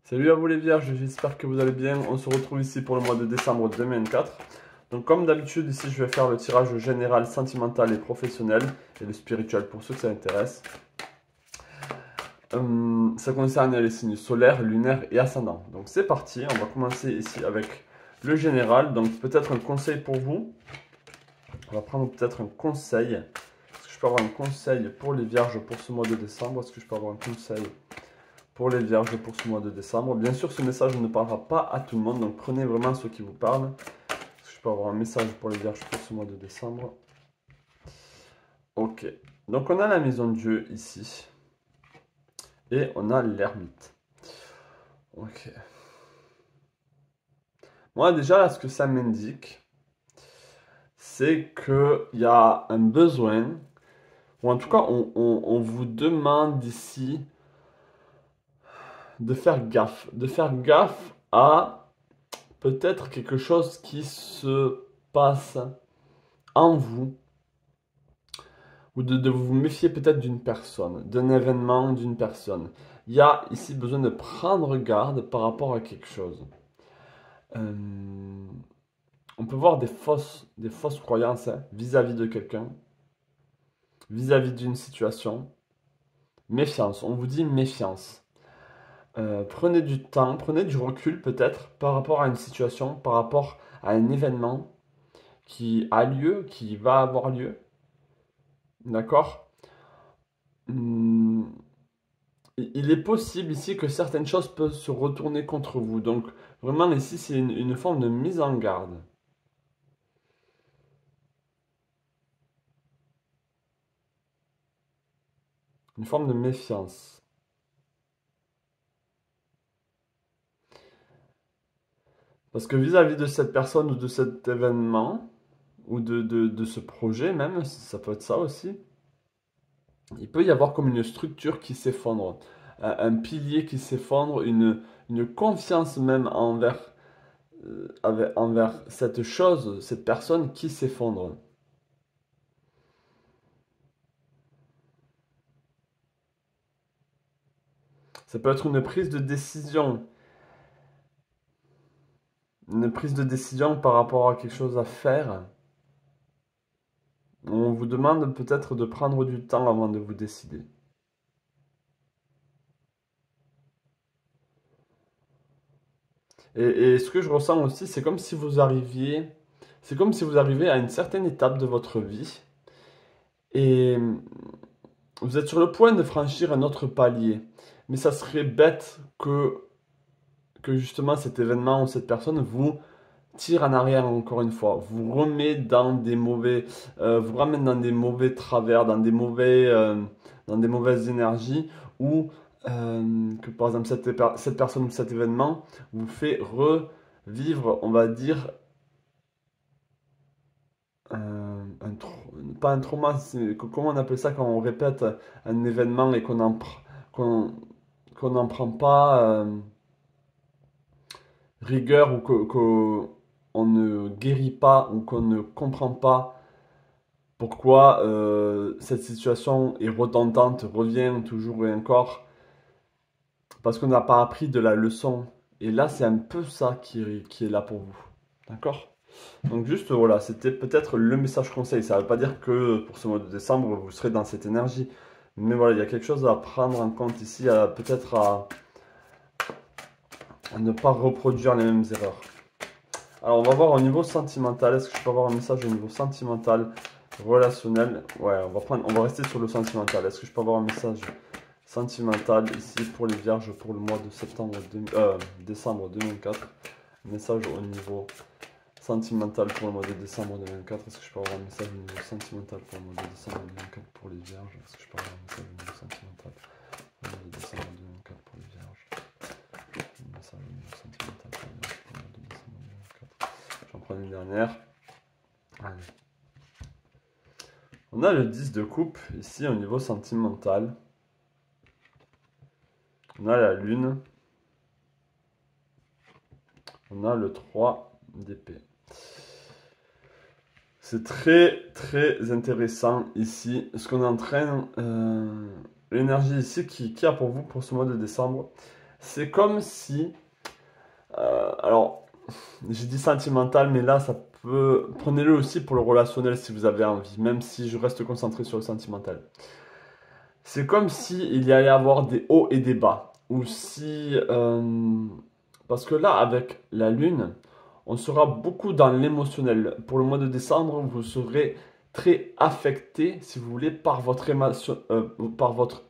Salut à vous les vierges, j'espère que vous allez bien. On se retrouve ici pour le mois de décembre 2024. Donc comme d'habitude, ici je vais faire le tirage général, sentimental et professionnel et le spirituel pour ceux que ça intéresse. Ça concerne les signes solaires, lunaires et ascendants. Donc c'est parti, on va commencer ici avec le général. Donc peut-être un conseil pour vous. On va prendre peut-être un conseil. Est-ce que je peux avoir un conseil pour les vierges pour ce mois de décembre? Est-ce que je peux avoir un conseil pour les vierges pour ce mois de décembre? Bien sûr, ce message ne parlera pas à tout le monde, donc prenez vraiment ceux qui vous parlent. Est-ce que je peux avoir un message pour les vierges pour ce mois de décembre? Ok, donc on a la maison de Dieu ici. Et on a l'ermite. Ok. Moi déjà, là, ce que ça m'indique, c'est qu'il y a un besoin, ou en tout cas, on vous demande ici de faire gaffe. De faire gaffe à peut-être quelque chose qui se passe en vous, ou de vous méfier peut-être d'une personne, d'un événement, d'une personne. Il y a ici besoin de prendre garde par rapport à quelque chose. On peut voir des fausses croyances hein, vis-à-vis de quelqu'un, vis-à-vis d'une situation. Méfiance, on vous dit méfiance. Prenez du temps, prenez du recul peut-être par rapport à une situation, par rapport à un événement qui a lieu, qui va avoir lieu. D'accord? Hum, Il est possible ici que certaines choses peuvent se retourner contre vous. Donc vraiment ici c'est une forme de mise en garde. Une forme de méfiance. Parce que vis-à-vis de cette personne ou de cet événement, ou de ce projet même, ça peut être ça aussi, il peut y avoir comme une structure qui s'effondre, un pilier qui s'effondre, une confiance même envers cette chose, cette personne qui s'effondre. Ça peut être une prise de décision par rapport à quelque chose à faire. On vous demande peut-être de prendre du temps avant de vous décider. Et ce que je ressens aussi, c'est comme si vous arriviez à une certaine étape de votre vie et vous êtes sur le point de franchir un autre palier. Mais ça serait bête que justement cet événement ou cette personne vous tire en arrière encore une fois, vous remet dans vous ramène dans des mauvais travers, dans des mauvaises énergies, ou que par exemple cette personne ou cet événement vous fait revivre, on va dire, pas un trauma, comment on appelle ça quand on répète un événement et qu'on qu'on n'en prend pas rigueur ou qu'on ne guérit pas ou qu'on ne comprend pas pourquoi cette situation est redondante, revient toujours et encore, parce qu'on n'a pas appris de la leçon. Et là, c'est un peu ça qui est là pour vous. D'accord? Donc juste, voilà, c'était peut-être le message conseil. Ça ne veut pas dire que pour ce mois de décembre, vous serez dans cette énergie. Mais voilà, il y a quelque chose à prendre en compte ici, peut-être à ne pas reproduire les mêmes erreurs. Alors, on va voir au niveau sentimental. Est-ce que je peux avoir un message au niveau sentimental, relationnel? Ouais, on va rester sur le sentimental. Est-ce que je peux avoir un message sentimental ici pour les vierges pour le mois de décembre 2004? Message au niveau sentimental pour le mois de décembre 2004. Est-ce que je peux avoir un message au niveau sentimental pour le mois de décembre 2004 pour les vierges? Est-ce que je peux avoir un message au niveau sentimental pour le mois de décembre 2004 pour les vierges? Un message au niveau sentimental pour les vierges pour le mois de décembre 2004. J'en prends une dernière. Allez. On a le 10 de coupe ici au niveau sentimental. On a la lune. On a le 3 d'épée. C'est très très intéressant ici. Ce qu'on est en train... l'énergie ici qui a pour vous pour ce mois de décembre. C'est comme si... alors, j'ai dit sentimental, mais là, ça peut... Prenez-le aussi pour le relationnel si vous avez envie, même si je reste concentré sur le sentimental. C'est comme si il y allait avoir des hauts et des bas. Ou si... parce que là, avec la lune, on sera beaucoup dans l'émotionnel. Pour le mois de décembre, vous serez très affecté, si vous voulez, par votre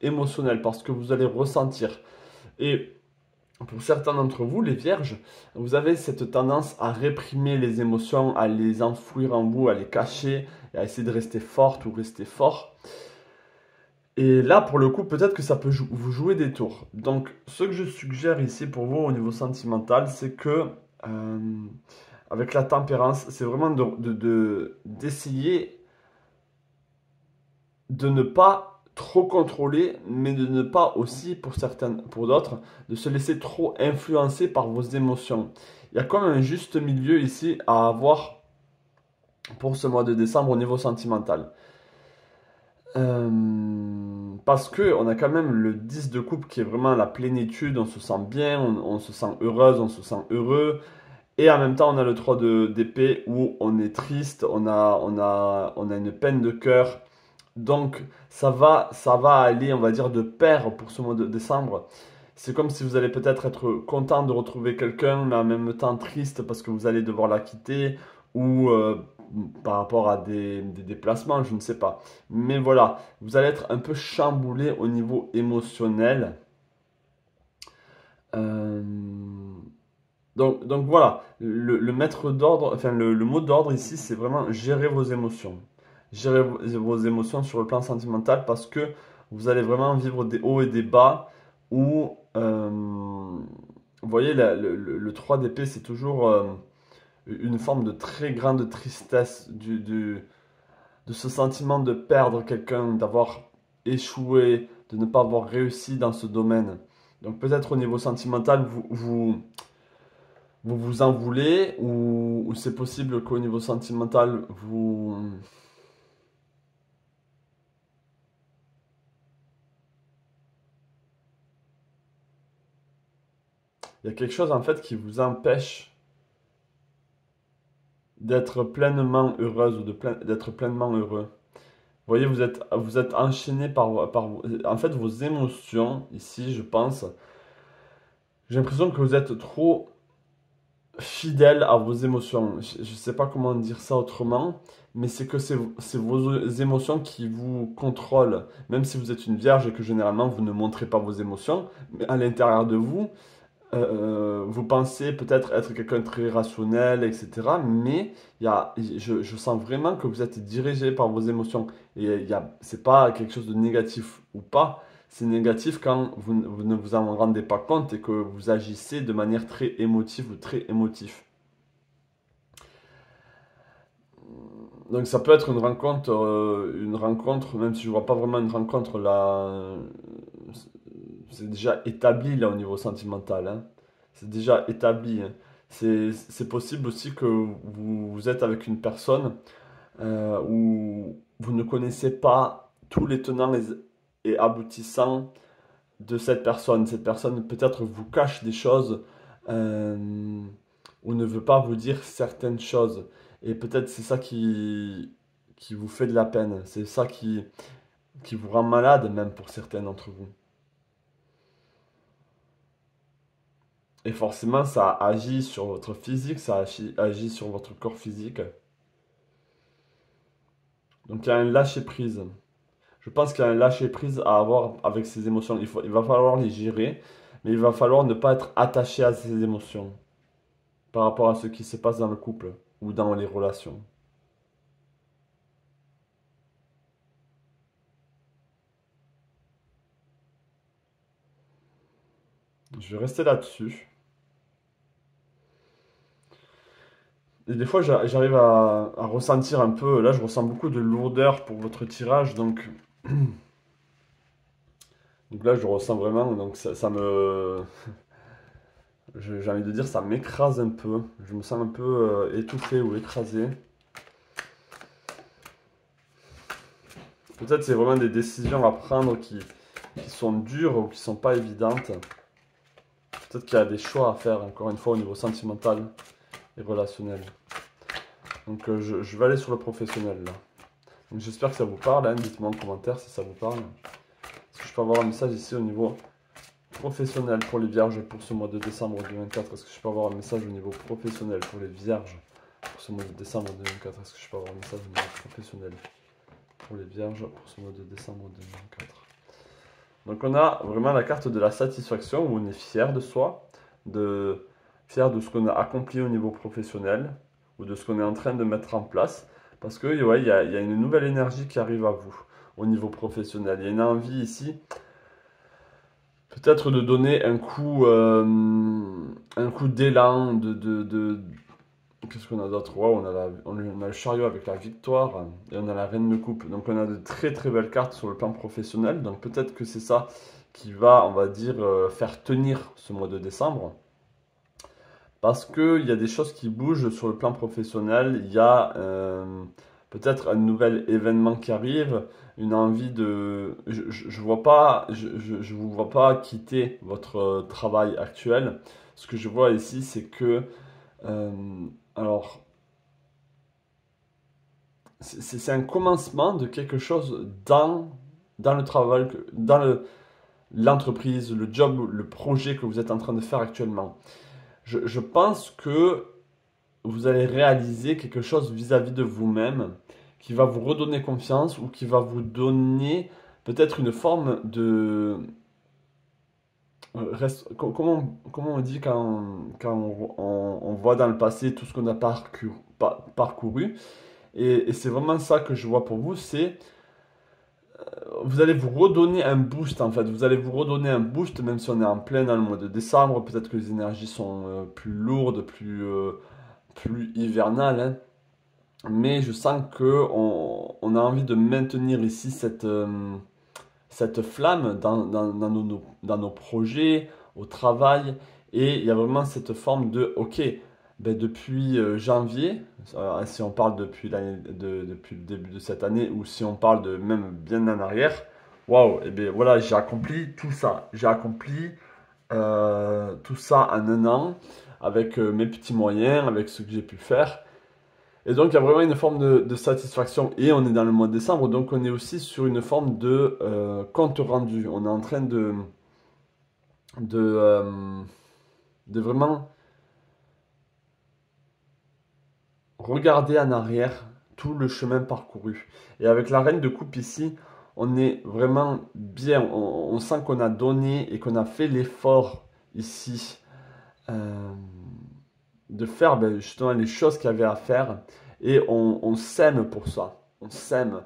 émotionnel, parce que vous allez ressentir. Et pour certains d'entre vous, les vierges, vous avez cette tendance à réprimer les émotions, à les enfouir en vous, à les cacher, et à essayer de rester forte ou rester fort. Et là, pour le coup, peut-être que ça peut vous jouer des tours. Donc, ce que je suggère ici pour vous au niveau sentimental, c'est que, euh, avec la tempérance, c'est vraiment d'essayer de ne pas trop contrôler, mais de ne pas aussi, pour certaines, pour d'autres, de se laisser trop influencer par vos émotions. Il y a comme un juste milieu ici à avoir pour ce mois de décembre au niveau sentimental. Parce que on a quand même le 10 de coupe qui est vraiment la plénitude, on se sent bien, on se sent heureuse, on se sent heureux. Et en même temps, on a le 3 d'épée où on est triste, on a une peine de cœur. Donc, ça va aller, on va dire, de pair pour ce mois de décembre. C'est comme si vous allez peut-être être content de retrouver quelqu'un, mais en même temps triste parce que vous allez devoir la quitter, ou par rapport à des déplacements, je ne sais pas. Mais voilà, vous allez être un peu chamboulé au niveau émotionnel. Euh, donc voilà, le maître d'ordre, enfin le mot d'ordre ici, c'est vraiment gérer vos émotions. Gérer vos émotions sur le plan sentimental parce que vous allez vraiment vivre des hauts et des bas où, vous voyez, le 3 d'épée, c'est toujours une forme de très grande tristesse de ce sentiment de perdre quelqu'un, d'avoir échoué, de ne pas avoir réussi dans ce domaine. Donc peut-être au niveau sentimental, vous en voulez, ou c'est possible qu'au niveau sentimental, il y a quelque chose en fait qui vous empêche d'être pleinement heureuse ou d'être pleinement heureux. Vous voyez, vous êtes enchaîné en fait, vos émotions, ici, je pense. J'ai l'impression que vous êtes trop fidèle à vos émotions. Je ne sais pas comment dire ça autrement, mais c'est que c'est vos émotions qui vous contrôlent. Même si vous êtes une vierge et que généralement vous ne montrez pas vos émotions, mais à l'intérieur de vous, vous pensez peut-être être quelqu'un de très rationnel, etc. Mais je sens vraiment que vous êtes dirigé par vos émotions. Et c'est pas quelque chose de négatif ou pas. C'est négatif quand vous ne vous en rendez pas compte et que vous agissez de manière très émotive ou très émotif. Donc ça peut être une rencontre, même si je vois pas vraiment une rencontre là, c'est déjà établi là au niveau sentimental, hein. C'est déjà établi, hein. C'est possible aussi que vous êtes avec une personne où vous ne connaissez pas tous les tenants et aboutissants de cette personne. Cette personne peut-être vous cache des choses euh, ou ne veut pas vous dire certaines choses. Et peut-être c'est ça qui vous fait de la peine. C'est ça qui vous rend malade même pour certains d'entre vous. Et forcément, ça agit sur votre physique, ça agit sur votre corps physique. Donc il y a un lâcher-prise. Je pense qu'il y a un lâcher-prise à avoir avec ces émotions. Il va falloir les gérer, mais il va falloir ne pas être attaché à ces émotions par rapport à ce qui se passe dans le couple ou dans les relations. Je vais rester là-dessus. Et des fois, j'arrive à ressentir un peu. Là, je ressens beaucoup de lourdeur pour votre tirage, donc là, je ressens vraiment. Donc ça me, j'ai envie de dire, ça m'écrase un peu. Je me sens un peu étouffé ou écrasé. Peut-être c'est vraiment des décisions à prendre qui sont dures ou qui sont pas évidentes. Peut-être qu'il y a des choix à faire, encore une fois, au niveau sentimental et relationnel. Donc je vais aller sur le professionnel là. Donc j'espère que ça vous parle, hein. Dites-moi en commentaire si ça vous parle. Est-ce que je peux avoir un message ici au niveau professionnel pour les vierges pour ce mois de décembre 2024? Est-ce que je peux avoir un message au niveau professionnel pour les vierges pour ce mois de décembre 2024? Est-ce que je peux avoir un message au niveau professionnel pour les vierges pour ce mois de décembre 2024? Donc on a vraiment la carte de la satisfaction où on est fier de soi, fier de ce qu'on a accompli au niveau professionnel ou de ce qu'on est en train de mettre en place. Parce que ouais, il y a une nouvelle énergie qui arrive à vous au niveau professionnel. Il y a une envie ici, peut-être de donner un coup d'élan, qu'est-ce qu'on a d'autre? Wow, on a le chariot avec la victoire et on a la reine de coupe. Donc on a de très très belles cartes sur le plan professionnel. Donc peut-être que c'est ça qui va, on va dire, faire tenir ce mois de décembre. Parce qu'il y a des choses qui bougent sur le plan professionnel. Il y a peut-être un nouvel événement qui arrive, une envie de... Je vois pas, je vous vois pas quitter votre travail actuel. Ce que je vois ici, c'est que... alors, c'est un commencement de quelque chose dans le travail, dans l'entreprise, le job, le projet que vous êtes en train de faire actuellement. Je pense que vous allez réaliser quelque chose vis-à-vis de vous-même qui va vous redonner confiance ou qui va vous donner peut-être une forme de... comment on dit quand on voit dans le passé tout ce qu'on a parcouru. Et c'est vraiment ça que je vois pour vous, c'est vous allez vous redonner un boost en fait. Vous allez vous redonner un boost même si on est en plein dans le mois de décembre. Peut-être que les énergies sont plus lourdes, plus hivernales, hein. Mais je sens que on a envie de maintenir ici cette flamme dans nos projets, au travail. Et il y a vraiment cette forme de, ok, ben depuis janvier, si on parle depuis depuis le début de cette année, ou si on parle de même bien en arrière, waouh, et bien voilà, j'ai accompli tout ça. J'ai accompli tout ça en un an, avec mes petits moyens, avec ce que j'ai pu faire. Et donc, il y a vraiment une forme de satisfaction. Et on est dans le mois de décembre, donc on est aussi sur une forme de compte rendu. On est en train de, euh, de vraiment regarder en arrière tout le chemin parcouru. Et avec la reine de coupe ici, on est vraiment bien. On sent qu'on a donné et qu'on a fait l'effort ici euh, de faire justement les choses qu'il y avait à faire. Et on s'aime pour ça. On s'aime.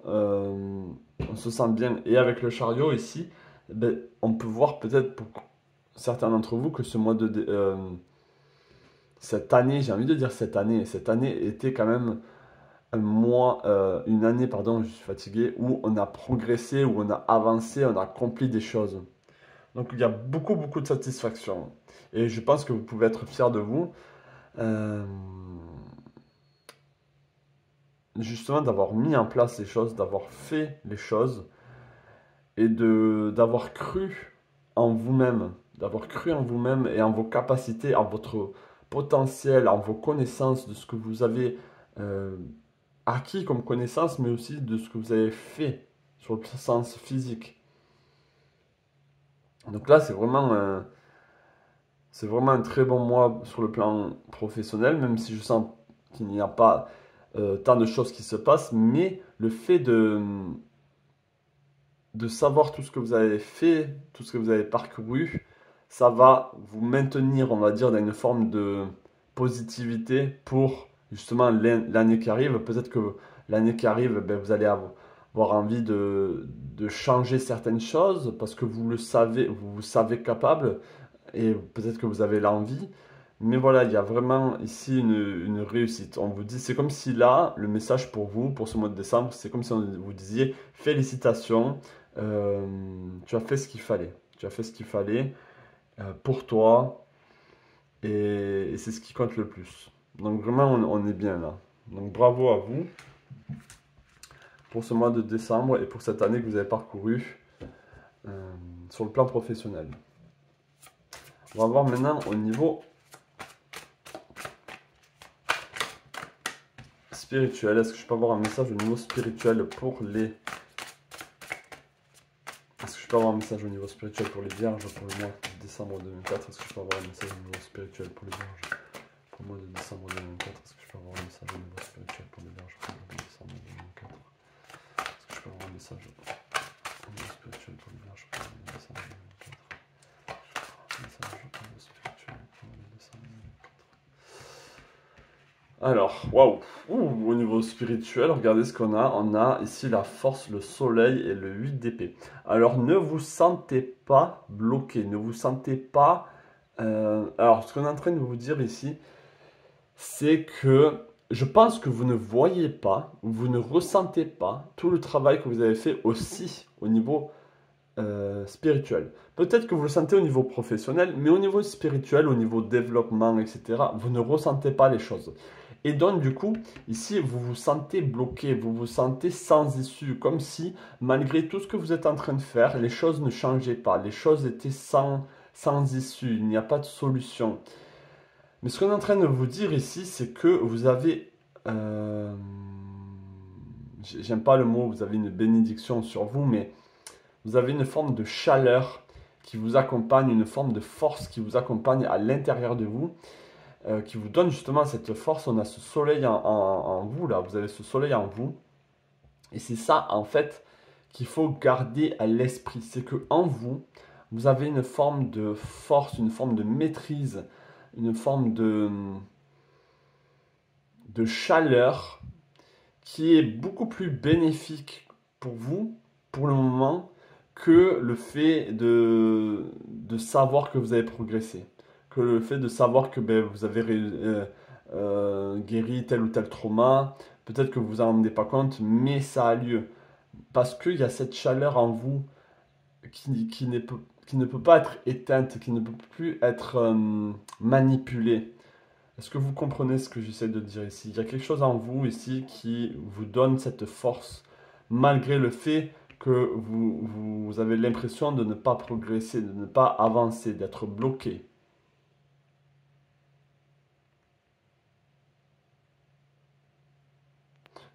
euh, on se sent bien. Et avec le chariot ici, on peut voir peut-être pour certains d'entre vous que ce mois cette année, j'ai envie de dire cette année était quand même un mois, une année, pardon, je suis fatigué, où on a progressé, où on a avancé, on a accompli des choses. Donc il y a beaucoup, beaucoup de satisfaction. Et je pense que vous pouvez être fiers de vous. euh, Justement d'avoir mis en place les choses, d'avoir fait les choses et d'avoir cru en vous-même, d'avoir cru en vous-même et en vos capacités, en votre potentiel, en vos connaissances, de ce que vous avez euh, acquis comme connaissance, mais aussi de ce que vous avez fait sur le sens physique. Donc là, c'est vraiment un très bon mois sur le plan professionnel, même si je sens qu'il n'y a pas tant de choses qui se passent, mais le fait de savoir tout ce que vous avez fait, tout ce que vous avez parcouru, ça va vous maintenir, on va dire, dans une forme de positivité pour justement l'année qui arrive. Peut-être que l'année qui arrive, vous allez avoir envie de changer certaines choses parce que vous vous savez capable et peut-être que vous avez l'envie. Mais voilà, il y a vraiment ici une réussite. On vous dit, c'est comme si là, le message pour vous, pour ce mois de décembre, c'est comme si on vous disiez félicitations, tu as fait ce qu'il fallait. Tu as fait ce qu'il fallait pour toi et c'est ce qui compte le plus. Donc vraiment, on est bien là. Donc bravo à vous pour ce mois de décembre et pour cette année que vous avez parcouru sur le plan professionnel. On va voir maintenant au niveau spirituel. Est-ce que je peux avoir un message au niveau spirituel pour les... Est-ce que je peux avoir un message au niveau spirituel pour les vierges pour le mois de décembre 2004? Est-ce que je peux avoir un message au niveau spirituel pour les vierges pour le mois de décembre 2004? Est-ce que je peux avoir un message au niveau spirituel pour les vierges pour le mois de décembre 2004? Est-ce que je peux avoir un message au niveau spirituel pour les vierges pour le mois de décembre 2004? Un message au niveau spirituel pour le mois de décembre 2004. Alors, waouh, au niveau spirituel, regardez ce qu'on a. On a ici la force, le soleil et le 8 d'épée. Alors, ne vous sentez pas bloqué, ne vous sentez pas... alors, ce qu'on est en train de vous dire ici, c'est que je pense que vous ne voyez pas, vous ne ressentez pas tout le travail que vous avez fait aussi au niveau spirituel. Peut-être que vous le sentez au niveau professionnel, mais au niveau spirituel, au niveau développement, etc., vous ne ressentez pas les choses. Et donc, du coup, ici, vous vous sentez bloqué, vous vous sentez sans issue, comme si, malgré tout ce que vous êtes en train de faire, les choses ne changeaient pas, les choses étaient sans issue, il n'y a pas de solution. Mais ce qu'on est en train de vous dire ici, c'est que vous avez, j'aime pas le mot, vous avez une bénédiction sur vous, mais vous avez une forme de chaleur qui vous accompagne, une forme de force qui vous accompagne à l'intérieur de vous, qui vous donne justement cette force. On a ce soleil en vous, là, vous avez ce soleil en vous. Et c'est ça, en fait, qu'il faut garder à l'esprit. C'est que en vous, vous avez une forme de force, une forme de maîtrise, une forme de chaleur qui est beaucoup plus bénéfique pour vous, pour le moment, que le fait de savoir que vous avez progressé, que le fait de savoir que ben, vous avez guéri tel ou tel trauma. Peut-être que vous vous en rendez pas compte, mais ça a lieu. Parce qu'il y a cette chaleur en vous qui ne peut pas être éteinte, qui ne peut plus être manipulée. Est-ce que vous comprenez ce que j'essaie de dire ici? Il y a quelque chose en vous ici qui vous donne cette force, malgré le fait que vous avez l'impression de ne pas progresser, de ne pas avancer, d'être bloqué.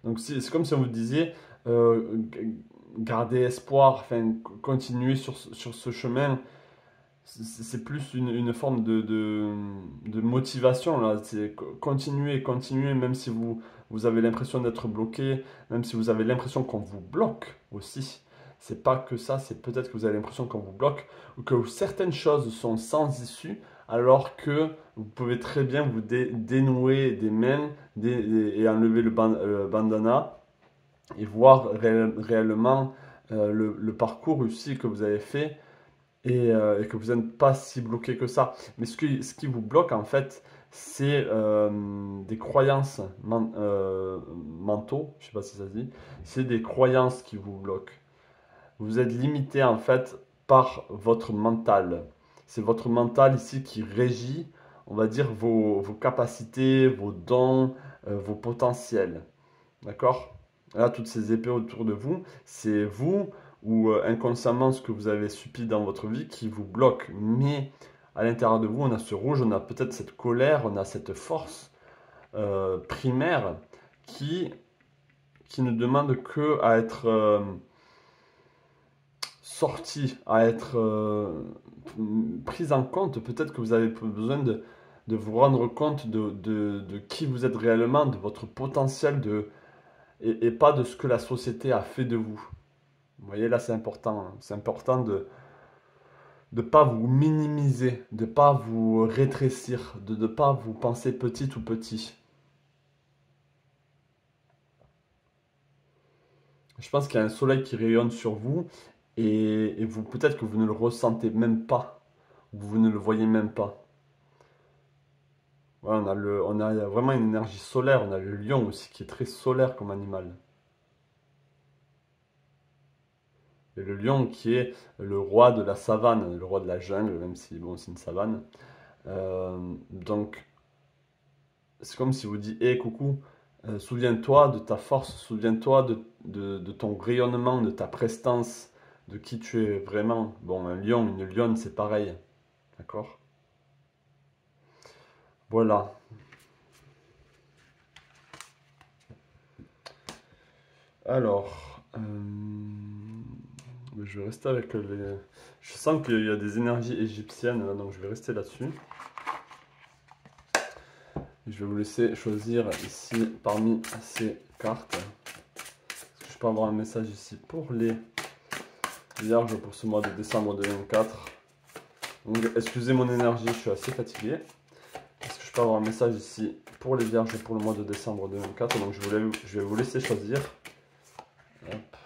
Donc c'est comme si on vous disait, gardez espoir, enfin, continuez sur ce chemin. C'est plus une forme de motivation là. C'est continuer, continuer, même si vous avez l'impression d'être bloqué, même si vous avez l'impression qu'on vous bloque aussi. C'est pas que ça, c'est peut-être que vous avez l'impression qu'on vous bloque ou que certaines choses sont sans issue, alors que vous pouvez très bien vous dénouer des mains et enlever le bandana et voir réellement le parcours aussi que vous avez fait et que vous n'êtes pas si bloqué que ça. Mais ce qui vous bloque en fait, c'est des croyances mentaux, je sais pas si ça se dit, c'est des croyances qui vous bloquent. Vous êtes limité en fait par votre mental. C'est votre mental ici qui régit, on va dire, vos capacités, vos dons, vos potentiels. D'accord? Là, toutes ces épées autour de vous, c'est vous ou inconsciemment ce que vous avez subi dans votre vie qui vous bloque. Mais à l'intérieur de vous, on a ce rouge, on a peut-être cette colère, on a cette force primaire qui ne demande que à être sortie, à être prise en compte. Peut-être que vous avez besoin de vous rendre compte de qui vous êtes réellement, de votre potentiel, et pas de ce que la société a fait de vous. Vous voyez, là, c'est important. Hein. C'est important de ne pas vous minimiser, de ne pas vous rétrécir, de ne pas vous penser petit ou petit. Je pense qu'il y a un soleil qui rayonne sur vous et vous peut-être que vous ne le ressentez même pas, ou vous ne le voyez même pas. Voilà, on a vraiment une énergie solaire. On a le lion aussi qui est très solaire comme animal. Et le lion qui est le roi de la savane, le roi de la jungle, même si bon, c'est une savane. Donc, c'est comme si vous dites, hé coucou, souviens-toi de ta force, souviens-toi de ton rayonnement, de ta prestance, de qui tu es vraiment. Bon, un lion, une lionne, c'est pareil. D'accord? Voilà. Alors, je vais rester avec les... Je sens qu'il y a des énergies égyptiennes, là, donc je vais rester là-dessus. Je vais vous laisser choisir ici parmi ces cartes. Est-ce que je peux avoir un message ici pour les vierges pour ce mois de décembre 2024? Donc, excusez mon énergie, je suis assez fatigué. Est-ce que je peux avoir un message ici pour les vierges pour le mois de décembre 2024? Donc je vais vous laisser choisir. Hop.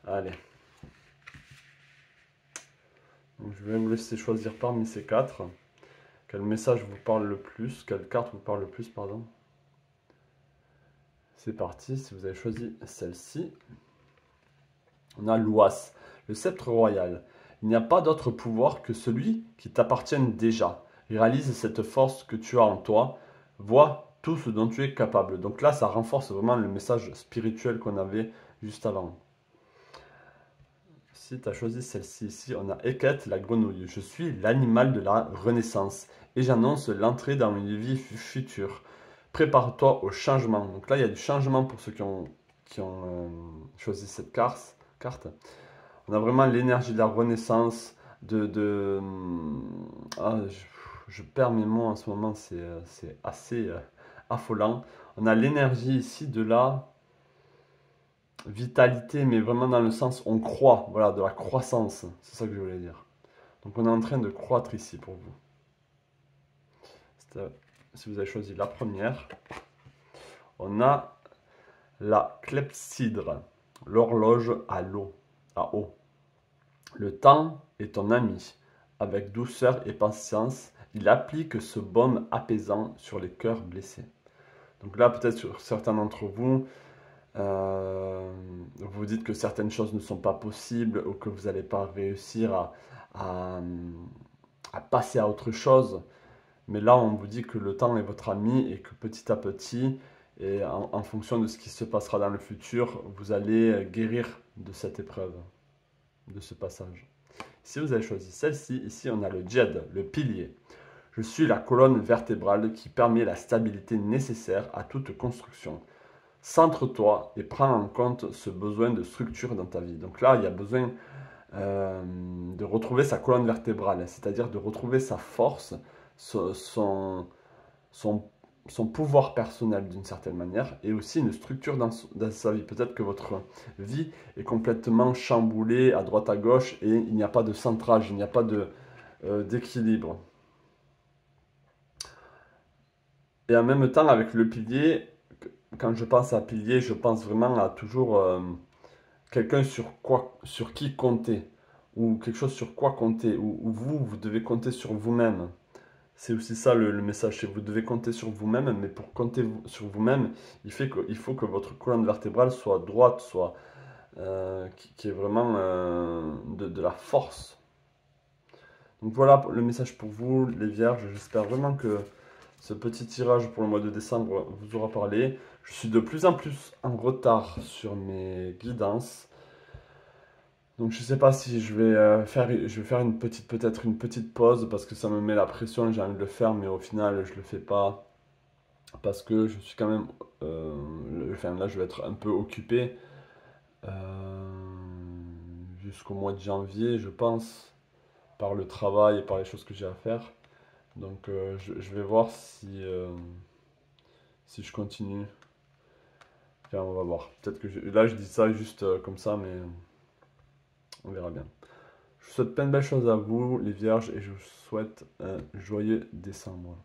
Allez. Donc, je vais vous laisser choisir parmi ces quatre. Quel message vous parle le plus? Quelle carte vous parle le plus, pardon? C'est parti, si vous avez choisi celle-ci. On a l'Ouas, le sceptre royal. Il n'y a pas d'autre pouvoir que celui qui t'appartienne déjà. Réalise cette force que tu as en toi. Vois tout ce dont tu es capable. Donc là, ça renforce vraiment le message spirituel qu'on avait juste avant. Si tu as choisi celle-ci ici, on a Eket, la grenouille. Je suis l'animal de la renaissance et j'annonce l'entrée dans une vie future. Prépare-toi au changement. Donc là, il y a du changement pour ceux qui ont choisi cette carte. On a vraiment l'énergie de la renaissance, ah, je perds mes mots en ce moment, c'est assez affolant. On a l'énergie ici de la vitalité, mais vraiment dans le sens on croit, voilà, de la croissance, c'est ça que je voulais dire. Donc on est en train de croître ici pour vous. Si vous avez choisi la première, on a la clepsydre, l'horloge à l'eau, à eau. Le temps est ton ami. Avec douceur et patience, il applique ce baume apaisant sur les cœurs blessés. Donc là, peut-être sur certains d'entre vous, vous vous dites que certaines choses ne sont pas possibles ou que vous n'allez pas réussir à, à passer à autre chose. Mais là, on vous dit que le temps est votre ami et que petit à petit, et en fonction de ce qui se passera dans le futur, vous allez guérir de cette épreuve, de ce passage. Si vous avez choisi celle-ci, ici on a le djed, le pilier. Je suis la colonne vertébrale qui permet la stabilité nécessaire à toute construction. Centre-toi et prends en compte ce besoin de structure dans ta vie. Donc là, il y a besoin de retrouver sa colonne vertébrale, c'est-à-dire de retrouver sa force, son, son pouvoir personnel d'une certaine manière, et aussi une structure dans sa vie. Peut-être que votre vie est complètement chamboulée à droite à gauche et il n'y a pas de centrage, il n'y a pas d'équilibre. Et en même temps, avec le pilier, quand je pense à pilier, je pense vraiment à toujours quelqu'un sur qui compter, ou quelque chose sur quoi compter, ou vous devez compter sur vous-même. C'est aussi ça le message, c'est que vous devez compter sur vous-même, mais pour compter sur vous-même, il faut que votre colonne vertébrale soit droite, soit qui est vraiment de la force. Donc voilà le message pour vous, les vierges. J'espère vraiment que ce petit tirage pour le mois de décembre vous aura parlé. Je suis de plus en plus en retard sur mes guidances. Donc je sais pas si je vais faire peut-être une petite pause parce que ça me met la pression, j'ai envie de le faire, mais au final je le fais pas parce que je suis quand même, enfin là je vais être un peu occupé jusqu'au mois de janvier, je pense, par le travail et par les choses que j'ai à faire. Donc je vais voir si je continue. Enfin, on va voir. Peut-être que là je dis ça juste comme ça, mais on verra bien. Je vous souhaite plein de belles choses à vous, les vierges, et je vous souhaite un joyeux décembre.